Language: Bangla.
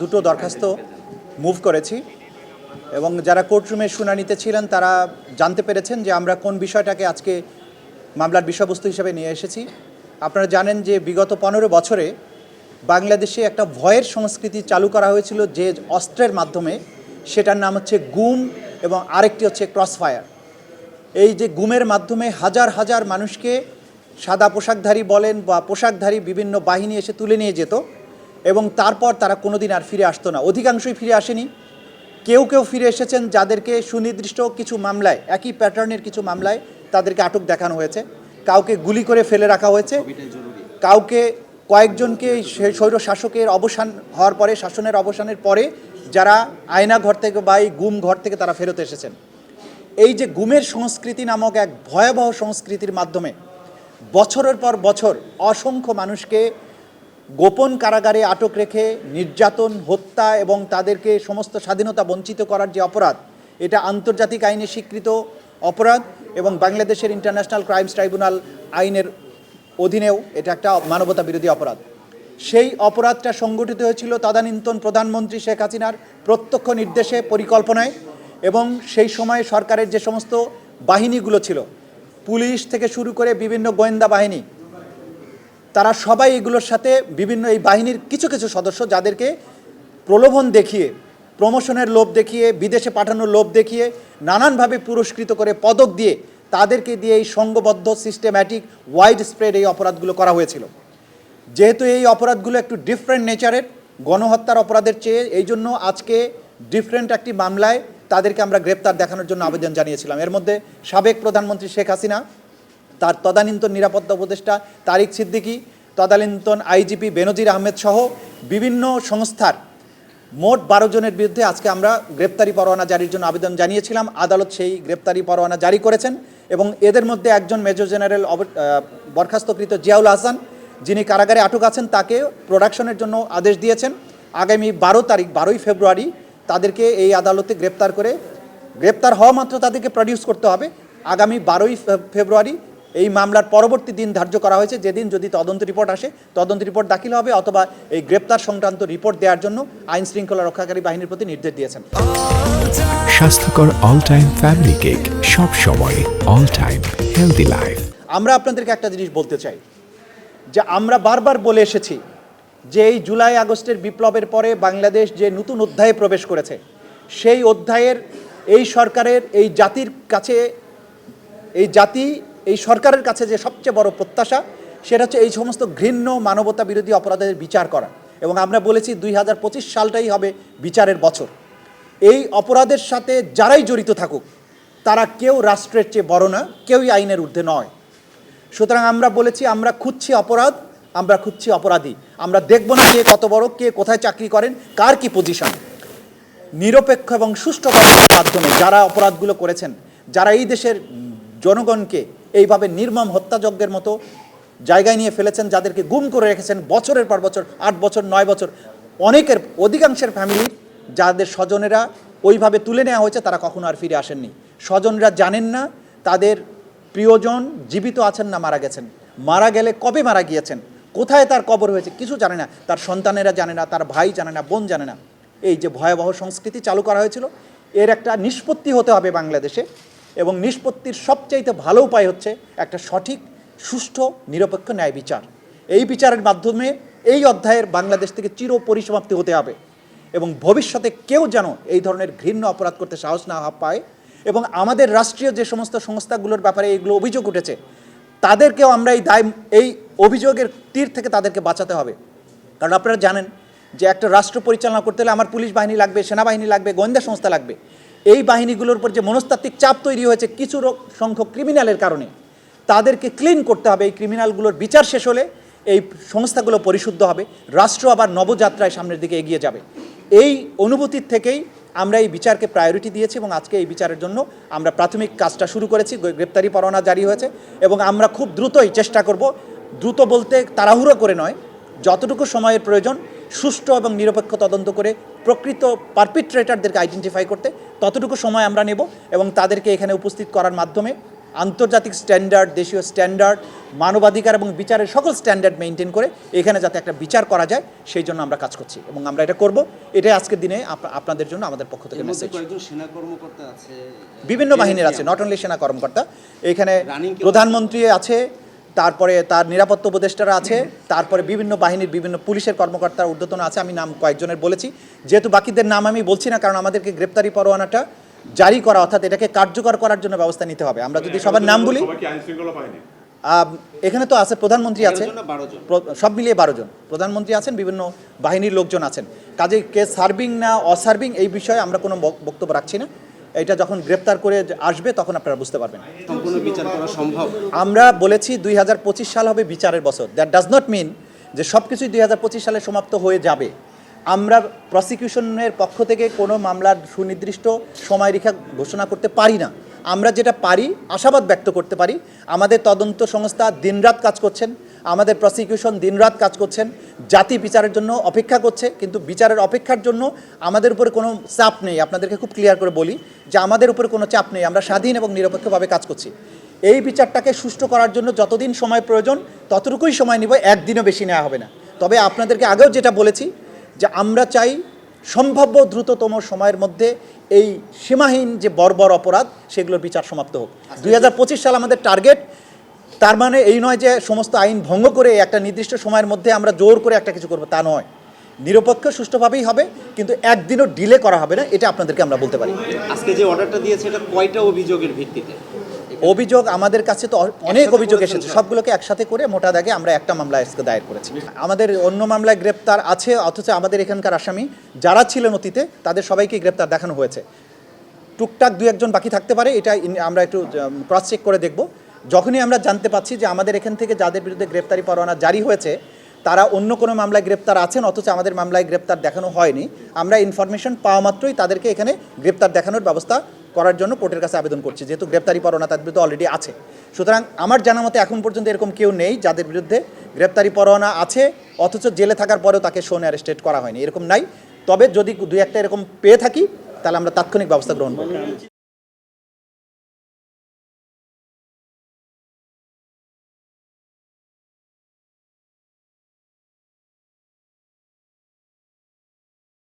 দুটো দরখাস্ত মুভ করেছি এবং যারা কোর্টরুমে শুনানিতে ছিলেন তারা জানতে পেরেছেন যে আমরা কোন বিষয়টাকে আজকে মামলার বিষয়বস্তু হিসেবে নিয়ে এসেছি। আপনারা জানেন যে বিগত 15 বছরে বাংলাদেশে একটা ভয়ের সংস্কৃতি চালু করা হয়েছিল যে অস্ত্রের মাধ্যমে, সেটার নাম হচ্ছে গুম এবং আরেকটি হচ্ছে ক্রসফায়ার। এই যে গুমের মাধ্যমে হাজার হাজার মানুষকে সাদা পোশাকধারী বলেন বা পোশাকধারী বিভিন্ন বাহিনী এসে তুলে নিয়ে যেত এবং তারপর তারা কোনোদিন আর ফিরে আসতো না। অধিকাংশই ফিরে আসেনি, কেউ কেউ ফিরে এসেছেন যাদেরকে সুনির্দিষ্ট কিছু মামলায়, একই প্যাটার্নের কিছু মামলায় তাদেরকে আটক দেখানো হয়েছে, কাউকে গুলি করে ফেলে রাখা হয়েছে, কাউকে কয়েকজনকে স্বৈর শাসকের অবসান হওয়ার পরে, শাসনের অবসানের পরে যারা আয়না ঘর থেকে বা এই গুম ঘর থেকে তারা ফেরত এসেছেন। এই যে গুমের সংস্কৃতি নামক এক ভয়াবহ সংস্কৃতির মাধ্যমে বছরের পর বছর অসংখ্য মানুষকে গোপন কারাগারে আটক রেখে নির্যাতন, হত্যা এবং তাদেরকে সমস্ত স্বাধীনতা বঞ্চিত করার যে অপরাধ, এটা আন্তর্জাতিক আইনে স্বীকৃত অপরাধ এবং বাংলাদেশের ইন্টারন্যাশনাল ক্রাইমস ট্রাইব্যুনাল আইনের অধীনেও এটা একটা মানবতা বিরোধী অপরাধ। সেই অপরাধটা সংগঠিত হয়েছিল তদানীন্তন প্রধানমন্ত্রী শেখ হাসিনার প্রত্যক্ষ নির্দেশে, পরিকল্পনায়, এবং সেই সময়ে সরকারের যে সমস্ত বাহিনীগুলো ছিল, পুলিশ থেকে শুরু করে বিভিন্ন গোয়েন্দা বাহিনী, তারা সবাই এগুলোর সাথে বিভিন্ন এই বাহিনীর কিছু কিছু সদস্য যাদেরকে প্রলোভন দেখিয়ে, প্রমোশনের লোভ দেখিয়ে, বিদেশে পাঠানোর লোভ দেখিয়ে, নানানভাবে পুরস্কৃত করে পদক দিয়ে তাদেরকে দিয়ে এই সংঘবদ্ধ সিস্টেম্যাটিক ওয়াইড স্প্রেড এই অপরাধগুলো করা হয়েছিল। যেহেতু এই অপরাধগুলো একটু ডিফারেন্ট নেচারের, গণহত্যার অপরাধের চেয়ে, এই জন্য আজকে ডিফারেন্ট একটি মামলায় তাদেরকে আমরা গ্রেপ্তার দেখানোর জন্য আবেদন জানিয়েছিলাম। এর মধ্যে সাবেক প্রধানমন্ত্রী শেখ হাসিনা, তার তদানীন্তন নিরাপত্তা উপদেষ্টা তারিক সিদ্দিকী, তদানীন্তন আইজিপি বেনজির আহমেদ সহ বিভিন্ন সংস্থার মোট 12 জনের বিরুদ্ধে আজকে আমরা গ্রেপ্তারি পরোয়ানা জারির জন্য আবেদন জানিয়েছিলাম। আদালত সেই গ্রেপ্তারি পরোয়ানা জারি করেছেন এবং এদের মধ্যে একজন মেজর জেনারেল বরখাস্তকৃত জিয়াউল হাসান, যিনি কারাগারে আটক আছেন, তাকে প্রোডাকশনের জন্য আদেশ দিয়েছেন। আগামী 12 ফেব্রুয়ারি তাদেরকে এই আদালতে গ্রেপ্তার হওয়া মাত্র তাদেরকে প্রডিউস করতে হবে। আগামী 12 ফেব্রুয়ারি এই মামলার পরবর্তী দিন ধার্য করা হয়েছে, যেদিন যদি তদন্ত রিপোর্ট আসে, তদন্ত রিপোর্ট দাখিল হবে অথবা এই গ্রেপ্তার সংক্রান্ত রিপোর্ট দেওয়ার জন্য আইন শৃঙ্খলা রক্ষাকারী বাহিনীর প্রতি নির্দেশ দিয়েছেন। স্বাস্থ্যকর অল টাইম ফ্যামিলি কেক, সব সময় অল টাইম হেলদি লাইফ। আমরা আপনাদেরকে একটা জিনিস বলতে চাই যে আমরা বারবার বলে এসেছি যে এই জুলাই আগস্টের বিপ্লবের পরে বাংলাদেশ যে নতুন অধ্যায়ে প্রবেশ করেছে, সেই অধ্যায়ের এই সরকারের, এই জাতির কাছে, এই সরকারের কাছে যে সবচেয়ে বড় প্রত্যাশা, সেটা হচ্ছে এই সমস্ত ঘৃণ্য মানবতা বিরোধী অপরাধের বিচার করা। এবং আমরা বলেছি 2025 সালটাই হবে বিচারের বছর। এই অপরাধের সাথে যারাই জড়িত থাকুক, তারা কেউ রাষ্ট্রের চেয়ে বড় না, কেউই আইনের ঊর্ধ্বে নয়। সুতরাং আমরা বলেছি আমরা খুঁজছি অপরাধ, আমরা খুঁজছি অপরাধী। আমরা দেখব না কে কত বড়, কে কোথায় চাকরি করেন, কার কি পজিশন। নিরপেক্ষ এবং সুষ্ঠু তদন্তের মাধ্যমে যারা অপরাধগুলো করেছেন, যারা এই দেশের জনগণকে এইভাবে নির্মম হত্যাযজ্ঞের মতো জায়গায় নিয়ে ফেলেছেন, যাদেরকে গুম করে রেখেছেন বছরের পর বছর, 8 বছর 9 বছর, অধিকাংশের ফ্যামিলির যাদের স্বজনেরা ওইভাবে তুলে নেওয়া হয়েছে, তারা কখনো আর ফিরে আসেননি। স্বজনরা জানেন না তাদের প্রিয়জন জীবিত আছেন না মারা গেছেন, মারা গেলে কবে মারা গিয়েছেন, কোথায় তার কবর হয়েছে, কিছু জানে না। তার সন্তানেরা জানে না, তার ভাই জানে না, বোন জানে না। এই যে ভয়াবহ সংস্কৃতি চালু করা হয়েছিল, এর একটা নিষ্পত্তি হতে হবে বাংলাদেশে। এবং নিষ্পত্তির সবচাইতে ভালো উপায় হচ্ছে একটা সঠিক, সুষ্ঠু, নিরপেক্ষ ন্যায় বিচার। এই বিচারের মাধ্যমে এই অধ্যায়ের বাংলাদেশ থেকে চির পরিসমাপ্তি হতে হবে এবং ভবিষ্যতে কেউ যেন এই ধরনের ঘৃণ্য অপরাধ করতে সাহস না পায়। এবং আমাদের রাষ্ট্রীয় যে সমস্ত সংস্থাগুলোর ব্যাপারে এইগুলো অভিযোগ উঠেছে, তাদেরকেও আমরা এই অভিযোগের তীর থেকে তাদেরকে বাঁচাতে হবে। কারণ আপনারা জানেন যে একটা রাষ্ট্র পরিচালনা করতে হলে আমার পুলিশ বাহিনী লাগবে, সেনাবাহিনী লাগবে, গোয়েন্দা সংস্থা লাগবে। এই বাহিনীগুলোর উপর যে মনস্তাত্ত্বিক চাপ তৈরি হয়েছে কিছু সংখ্যক ক্রিমিনালের কারণে, তাদেরকে ক্লিন করতে হবে। এই ক্রিমিনালগুলোর বিচার শেষ হলে এই সংস্থাগুলো পরিশুদ্ধ হবে, রাষ্ট্র আবার নবযাত্রায় সামনের দিকে এগিয়ে যাবে। এই অনুভূতির থেকেই আমরা এই বিচারকে প্রায়োরিটি দিয়েছি এবং আজকে এই বিচারের জন্য আমরা প্রাথমিক কাজটা শুরু করেছি। গ্রেপ্তারি পরোয়ানা জারি হয়েছে এবং আমরা খুব দ্রুতই চেষ্টা করব, দ্রুত বলতে তাড়াহুড়ো করে নয়, যতটুকু সময়ের প্রয়োজন সুষ্ঠু এবং নিরপেক্ষ তদন্ত করে প্রকৃত পারপিট্রেটারদেরকে আইডেন্টিফাই করতে ততটুকু সময় আমরা নেব এবং তাদেরকে এখানে উপস্থিত করার মাধ্যমে আন্তর্জাতিক স্ট্যান্ডার্ড, দেশীয় স্ট্যান্ডার্ড, মানবাধিকার এবং বিচারের সকল স্ট্যান্ডার্ড মেনটেন করে এখানে যাতে একটা বিচার করা যায় সেই জন্য আমরা কাজ করছি এবং আমরা এটা করব। এটাই আজকের দিনে আপনাদের জন্য আমাদের পক্ষ থেকে মেসেজ। কয়েকজন সেনা কর্মকর্তা আছে, বিভিন্ন বাহিনীর আছে, নট অনলি সেনা কর্মকর্তা, এখানে প্রধানমন্ত্রী আছে, তারপরে তার নিরাপত্তা উপদেষ্টারা আছে, তারপরে বিভিন্ন বাহিনীর বিভিন্ন পুলিশের কর্মকর্তা ঊর্ধ্বতন আছে। আমি নাম কয়েকজনের বলেছি, যেহেতু বাকিদের নাম আমি বলছি না, কারণ আমাদেরকে গ্রেপ্তারি পরোয়ানাটা জারি করা অর্থাৎ এটাকে কার্যকর করার জন্য ব্যবস্থা নিতে হবে। আমরা যদি সবার নাম বলি, এখানে তো আছে প্রধানমন্ত্রী আছে, সব মিলিয়ে 12 জন প্রধানমন্ত্রী আছেন, বিভিন্ন বাহিনীর লোকজন আছেন। কাজে কে সার্ভিং না অসার্ভিং এই বিষয়ে আমরা কোনো বক্তব্য রাখছি না। এটা যখন গ্রেপ্তার করে আসবে তখন আপনারা বুঝতে পারবেন। সম্পূর্ণ বিচার করা সম্ভব। আমরা বলেছি 2025 সাল হবে বিচারের বছর। দ্যাট ডাজ নট মিন যে সব কিছুই 2025 সালে সমাপ্ত হয়ে যাবে। আমরা প্রসিকিউশনের পক্ষ থেকে কোনো মামলার সুনির্দিষ্ট সময়রেখা ঘোষণা করতে পারি না। আমরা যেটা পারি, আশাবাদ ব্যক্ত করতে পারি, আমাদের তদন্ত সংস্থা দিনরাত কাজ করছেন, আমাদের প্রসিকিউশন দিনরাত কাজ করছেন, জাতি বিচারের জন্য অপেক্ষা করছে। কিন্তু বিচারের অপেক্ষার জন্য আমাদের উপরে কোনো চাপ নেই। আপনাদেরকে খুব ক্লিয়ার করে বলি যে আমাদের উপরে কোনো চাপ নেই, আমরা স্বাধীন এবং নিরপেক্ষভাবে কাজ করছি। এই বিচারটাকে সুষ্ঠু করার জন্য যতদিন সময় প্রয়োজন ততটুকুই সময় নিব, একদিনও বেশি নেওয়া হবে না। তবে আপনাদেরকে আগেও যেটা বলেছি যে আমরা চাই সম্ভাব্য দ্রুততম সময়ের মধ্যে এই সীমাহীন যে বর্বর অপরাধ সেগুলোর বিচার সমাপ্ত হোক। 2025 সাল আমাদের টার্গেট। তার মানে এই নয় যে সমস্ত আইন ভঙ্গ করে একটা নির্দিষ্ট সময়ের মধ্যে আমরা জোর করে একটা কিছু করব, তা নয়। নিরপেক্ষ সুষ্ঠুভাবেই হবে, কিন্তু একদিনও ডিলে করা হবে না, এটা আপনাদেরকে আমরা বলতে পারি। আজকে যে অর্ডারটা দিয়েছে এটা কয়টা অভিযোগের ভিত্তিতে? অভিযোগ আমাদের কাছে তো অনেক অভিযোগ এসেছে, সবগুলোকে একসাথে করে মোটা দাগে আমরা একটা মামলা আজকে দায়ের করেছি। আমাদের অন্য মামলায় গ্রেপ্তার আছে, অথচ আমাদের এখানকার আসামি যারা ছিলেন অতীতে তাদের সবাইকে গ্রেপ্তার দেখানো হয়েছে। টুকটাক 2-1 বাকি থাকতে পারে, এটা আমরা একটু ক্রস চেক করে দেখব। যখনই আমরা জানতে পাচ্ছি যে আমাদের এখান থেকে যাদের বিরুদ্ধে গ্রেপ্তারি পরোয়ানা জারি হয়েছে তারা অন্য কোনো মামলায় গ্রেপ্তার আছেন, অথচ আমাদের মামলায় গ্রেপ্তার দেখানো হয়নি, আমরা ইনফরমেশন পাওয়া মাত্রই তাদেরকে এখানে গ্রেপ্তার দেখানোর ব্যবস্থা করার জন্য কোর্টের কাছে আবেদন করছি, যেহেতু গ্রেপ্তারি পরোয়ানা তাদের বিরুদ্ধে অলরেডি আছে। সুতরাং আমার জানা মতে এখন পর্যন্ত এরকম কেউ নেই যাদের বিরুদ্ধে গ্রেপ্তারি পরোয়ানা আছে অথচ জেলে থাকার পরেও তাকে শোন অ্যারেস্টেড করা হয়নি, এরকম নাই। তবে যদি 2-1টা এরকম পেয়ে থাকি তাহলে আমরা তাৎক্ষণিক ব্যবস্থা গ্রহণ করব।